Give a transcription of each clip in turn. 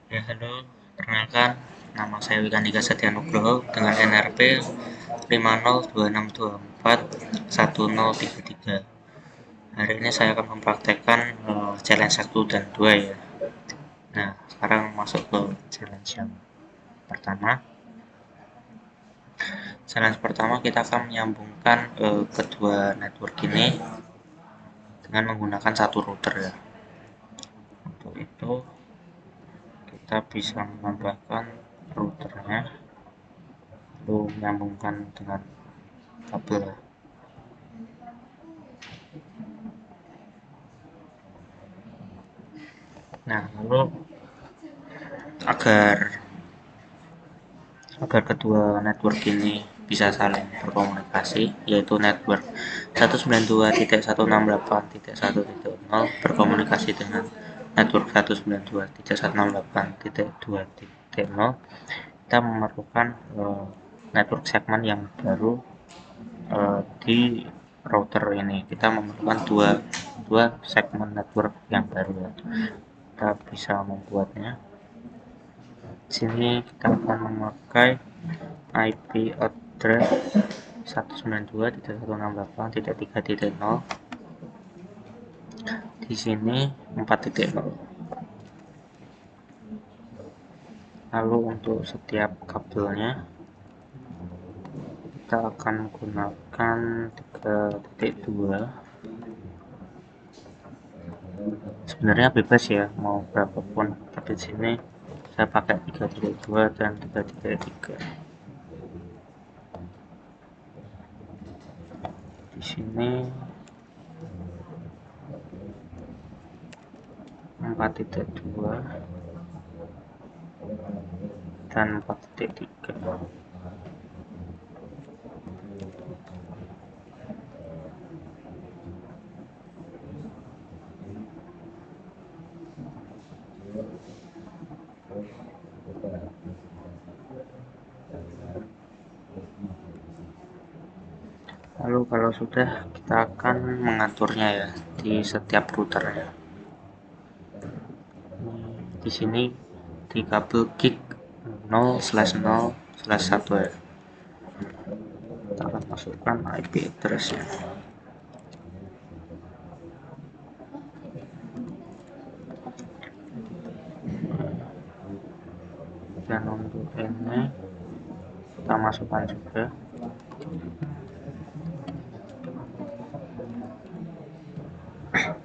Ya, halo. Perkenalkan, nama saya Wikandika Setia Nugroho dengan NRP 5026241033. Hari ini saya akan mempraktekkan challenge 1 dan 2 ya. Nah, sekarang masuk ke challenge yang pertama. Challenge pertama kita akan menyambungkan kedua network ini dengan menggunakan satu router ya. Untuk itu kita bisa menambahkan routernya lalu menyambungkan dengan kabel. Nah, lalu agar agar kedua network ini bisa saling berkomunikasi, yaitu network 192.168.1.0 berkomunikasi dengan network 192.168.2.0, kita memerlukan network segmen yang baru di router ini. Kita memerlukan dua segmen network yang baru ya. Kita bisa membuatnya. Di sini kita akan memakai IP address 192.168.3.0. Di sini 4.0. Lalu untuk setiap kabelnya kita akan gunakan 3.2. Sebenarnya bebas ya mau berapapun, tapi di sini saya pakai 3.2 dan 3.3. Di sini 4.2 dan 4.3. Lalu kalau sudah, kita akan mengaturnya ya di setiap routernya. Di sini di kabel gig 0/0/1 ya. Kita akan masukkan IP address-nya. Dan untuk ini kita masukkan juga.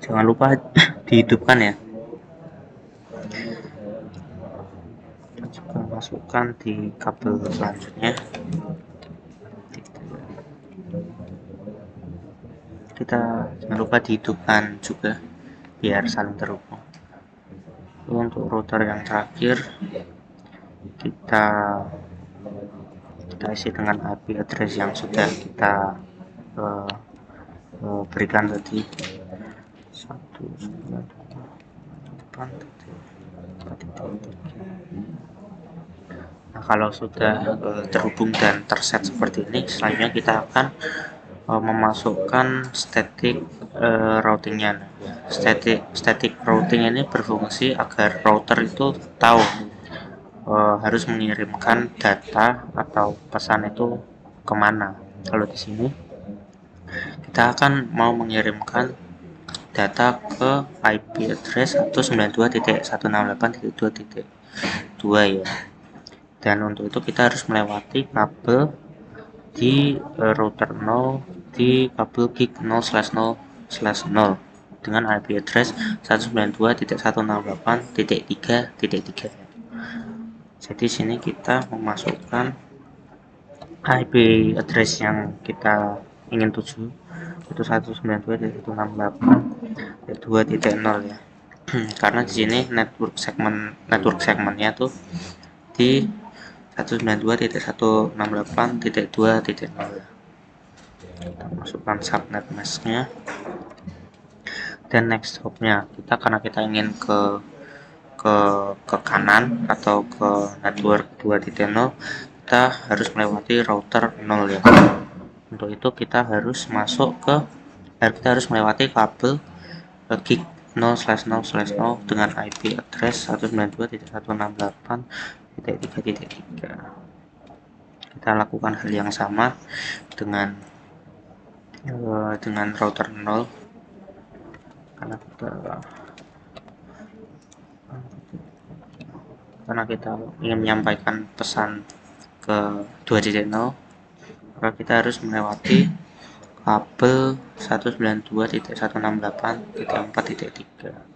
Jangan lupa dihidupkan ya. Kita juga masukkan di kabel selanjutnya. Kita jangan lupa dihidupkan juga biar saling terhubung. Untuk router yang terakhir kita isi dengan IP address yang sudah kita berikan tadi 192.4.3. Nah, kalau sudah terhubung dan terset seperti ini, selanjutnya kita akan memasukkan static routingnya. Static routing ini berfungsi agar router itu tahu harus mengirimkan data atau pesan itu kemana. Kalau di sini kita akan mau mengirimkan data ke IP address 192.168.2.2 ya. Dan untuk itu kita harus melewati kabel di router 0 di kabel gig 0/0/0 dengan IP address 192.168.3.3. Jadi sini kita memasukkan IP address yang kita ingin tuju, itu 192.168.2.0 ya. Karena di sini network segmennya tuh di 192.168.2.0. Kita masukkan subnet masknya dan next hopnya karena kita ingin ke kanan atau ke network 2.0, kita harus melewati router 0 ya. Untuk itu kita harus melewati kabel gig 0/0/0 dengan IP address 192.168.3.3. Kita lakukan hal yang sama dengan router 0, karena kita ingin menyampaikan pesan ke 2.0, maka kita harus melewati kabel 192.168.4.3.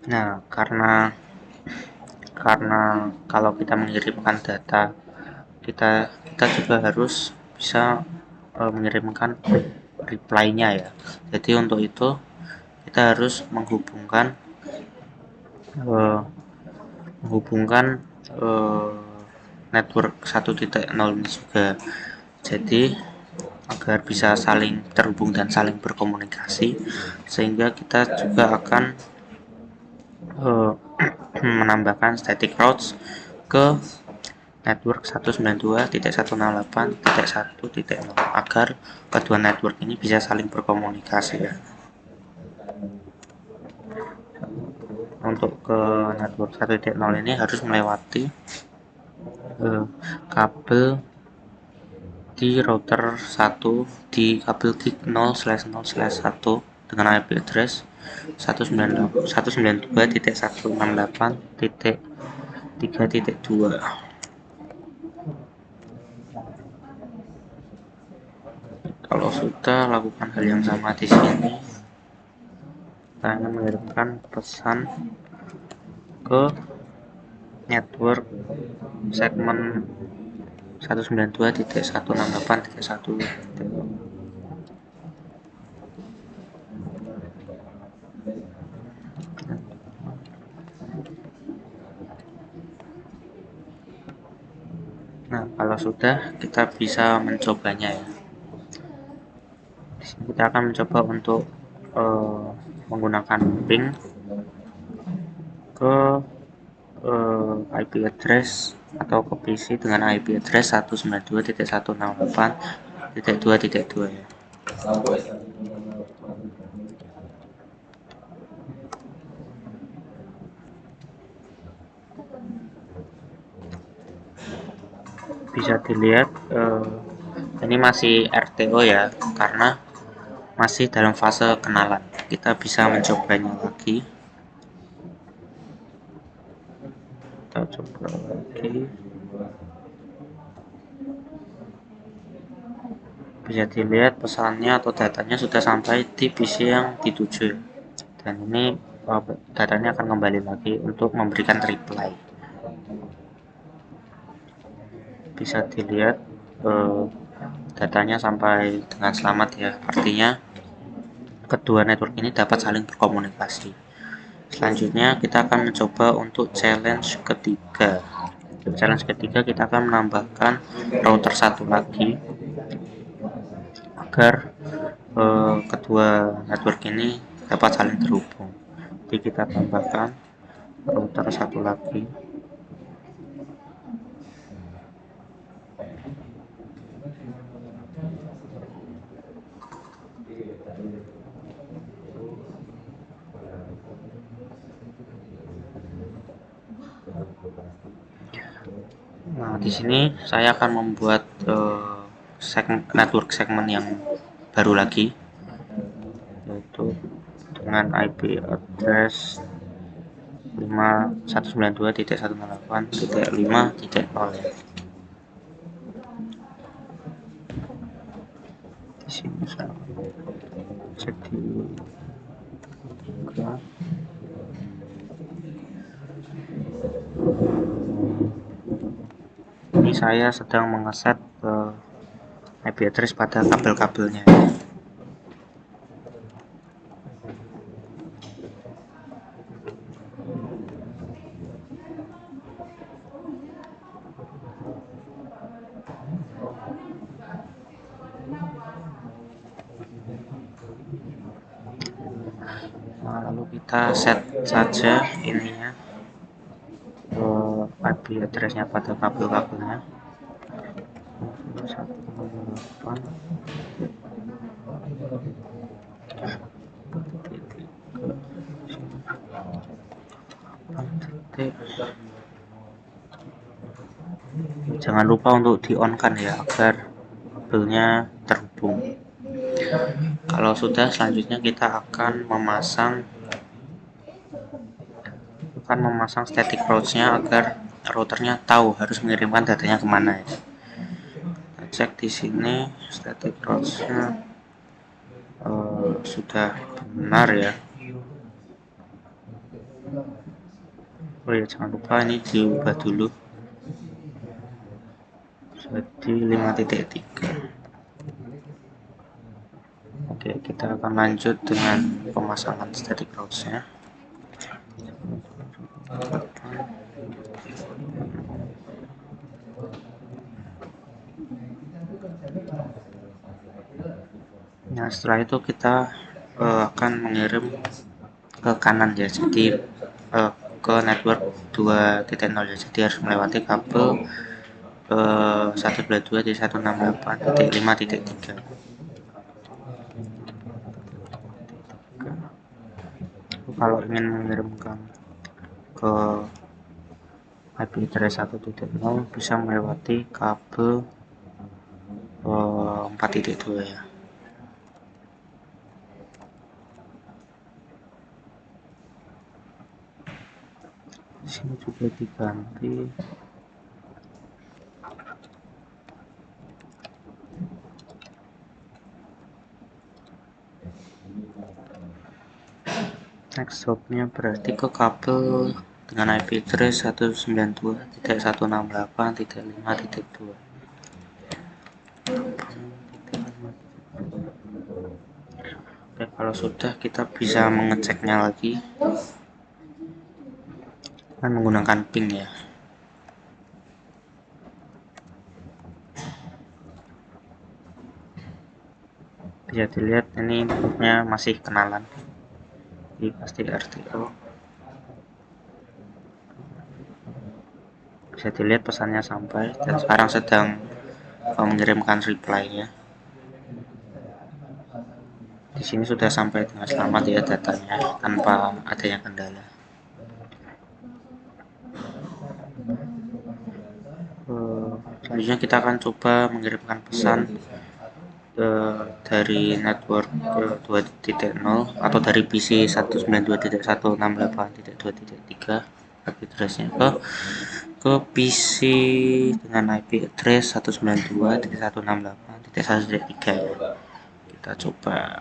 Nah, karena kalau kita mengirimkan data, kita juga harus bisa mengirimkan reply-nya ya. Jadi untuk itu kita harus menghubungkan network 1.0 ini juga. Jadi agar bisa saling terhubung dan saling berkomunikasi, sehingga kita juga akan menambahkan static routes ke network 192.168.1.0 agar kedua network ini bisa saling berkomunikasi ya. Untuk ke network 1.0 ini harus melewati kabel di router 1 di kabel gig 0/0/1 dengan IP address 192.168.3.2. Kalau sudah lakukan hal yang sama di sini, kita akan mengirimkan pesan ke network segmen 192.168.3.1. Nah, kalau sudah, kita bisa mencobanya ya. Di sini kita akan mencoba untuk menggunakan ping ke IP address atau ke PC dengan IP address 192.168.2.2 ya. Bisa dilihat ini masih RTO ya, karena masih dalam fase kenalan. Kita bisa mencobanya lagi. Kita coba lagi. Bisa dilihat pesannya atau datanya sudah sampai di PC yang dituju, dan ini datanya akan kembali lagi untuk memberikan reply. Bisa dilihat datanya sampai dengan selamat ya, artinya kedua network ini dapat saling berkomunikasi. Selanjutnya kita akan mencoba untuk challenge ketiga. Untuk challenge ketiga kita akan menambahkan router satu lagi agar kedua network ini dapat saling terhubung. Jadi kita tambahkan router satu lagi. Nah, di sini saya akan membuat network segmen yang baru lagi, yaitu dengan IP address 192.168.5.0 ya. Di sini saya jadi ini saya sedang mengeset IP address pada kabel-kabelnya. Nah, lalu kita set saja ininya IP IP address-nya pada kabel-kabelnya. 168 jangan lupa untuk di on kan ya, agar kabelnya terhubung. Kalau sudah, selanjutnya kita akan memasang static routes-nya agar routernya tahu harus mengirimkan datanya kemana ya. Kita cek di sini static routes-nya sudah benar ya. Oh ya, jangan lupa ini diubah dulu jadi 5.3. Oke, kita akan lanjut dengan pemasangan static routes-nya. Nah, setelah itu kita akan mengirim ke kanan ya, jadi ke network 2.0 ya, jadi harus melewati kabel 122 di 168.5.3. Kalau ingin mengirimkan ke IP address 1.0 bisa melewati kabel 4.2 ya. Di sini juga diganti. Next hop-nya berarti ke kabel dengan IP address 192.168.5.2. Oke, kalau sudah kita bisa mengeceknya lagi dengan menggunakan ping ya. Bisa dilihat ini inputnya masih kenalan, ini pasti RTO. Bisa dilihat pesannya sampai dan sekarang sedang mengirimkan reply ya. Di sini sudah sampai dengan selamat ya datanya tanpa adanya kendala. Selanjutnya kita akan coba mengirimkan pesan dari network 2.0 atau dari PC 192.168.2.3 IP address-nya ke PC dengan IP address 192.168.1.3 ya. Kita coba.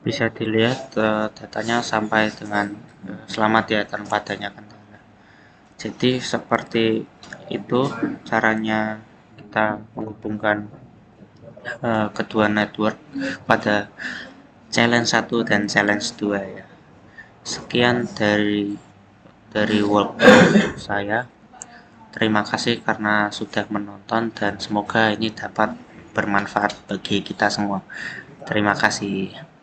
Bisa dilihat datanya sampai dengan selamat ya tanpa adanya kendala. Jadi seperti itu caranya kita menghubungkan kedua network pada challenge 1 dan challenge 2 ya. Sekian dari workshop saya. Terima kasih karena sudah menonton dan semoga ini dapat bermanfaat bagi kita semua. Terima kasih.